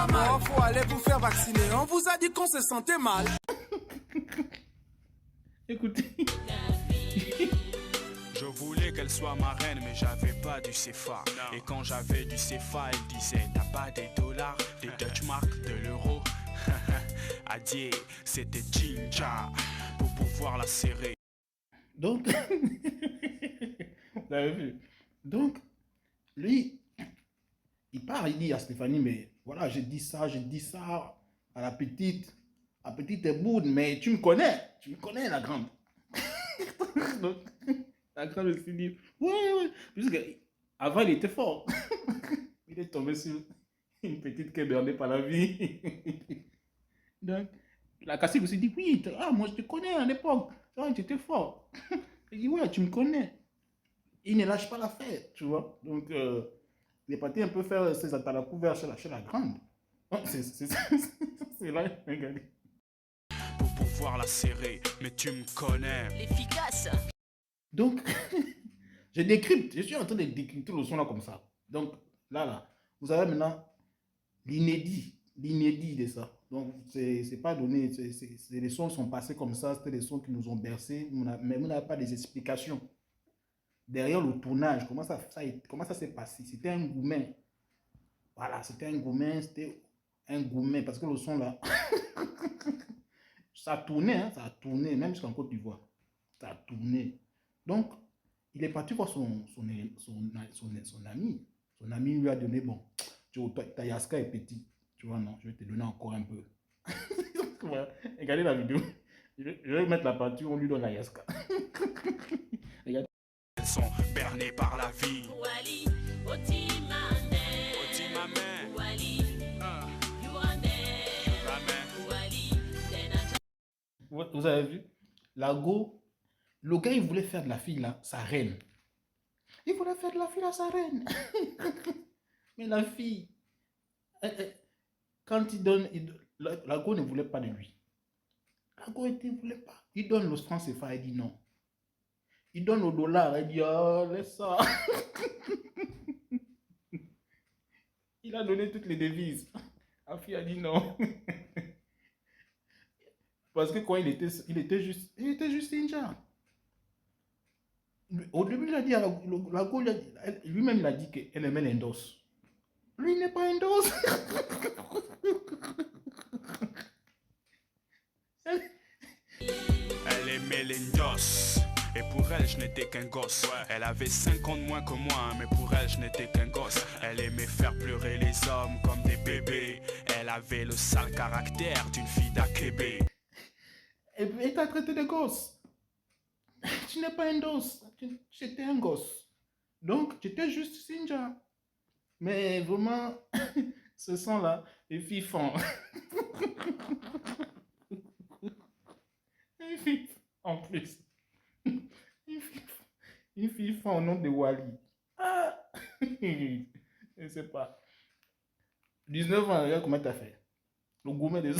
pas mal. Oh, faut aller vous faire vacciner. On vous a dit qu'on se sentait mal. Écoutez. Je voulais qu'elle soit ma reine, mais j'avais pas du CFA. Et quand j'avais du CFA, elle disait t'as pas des dollars, des Dutch marks, de l'euro. Adieu, c'était Jinja pour pouvoir la serrer. Donc, vous avez vu. Donc, lui, il part, il dit à Stéphanie, mais voilà, j'ai dit ça à la petite. La petite est boude, mais tu me connais la grande. Donc, la grande se dit, ouais, puisque avant il était fort. Il est tombé sur une petite qui est bernée par la vie. Donc, la cacique aussi dit, oui, moi je te connais à l'époque, tu étais fort. Il dit, ouais, tu me connais. Il ne lâche pas l'affaire, tu vois. Donc, il est parti un peu faire ses attaques à couvert chez la grande. C'est là, regardez. Pour pouvoir la serrer, mais tu me connais. L'efficace. Donc, je décrypte, je suis en train de décrypter le son là comme ça. Donc, là, vous avez maintenant l'inédit de ça. Donc, c'est pas donné, les sons sont passés comme ça, c'était des sons qui nous ont bercés, mais vous n'avez pas des explications. Derrière le tournage, comment ça s'est passé? C'était un gourmet. Voilà, c'était un gourmet, parce que le son là, ça a tourné, même jusqu'en Côte d'Ivoire. Ça a tourné. Donc, il est parti voir son ami. Son ami lui a donné, bon, ta Yaska est petit. Tu vois, non, je vais te donner encore un peu. Voilà. Regardez la vidéo. Je vais mettre la partie où on lui donne la Yaska. Regardez. Elles sont bernées par la vie. Wally, Otimane. Otimane. Wally, Yourane. Wally, Vous avez vu? Lago, le gars, il voulait faire de la fille là, sa reine. Il voulait faire de la fille à sa reine. Mais la fille, quand il donne, Lago ne voulait pas de lui. Lago ne voulait pas. Il donne le franc CFA, il dit non. Il donne le dollar, il dit oh, laisse ça. Il a donné toutes les devises. La fille a dit non. Parce que quand il était juste ninja. Au début, il a dit, Lago, lui-même, il a dit qu'elle aimait l'endos. Lui, il n'est pas endos. Elle aimait l'endos. Et pour elle, je n'étais qu'un gosse. Elle avait 5 ans de moins que moi, mais pour elle, je n'étais qu'un gosse. Elle aimait faire pleurer les hommes comme des bébés. Elle avait le sale caractère d'une fille d'Akébé. Et puis, elle t'a traité de gosse. Tu n'es pas un dos. J'étais un gosse. Donc, tu étais juste Sinja. Mais vraiment, ce son-là, les filles font. Les filles, en plus. Une fille font au nom de Wally. Ah! Je ne sais pas. 19 ans, regarde comment t'as fait. Le gourmet des...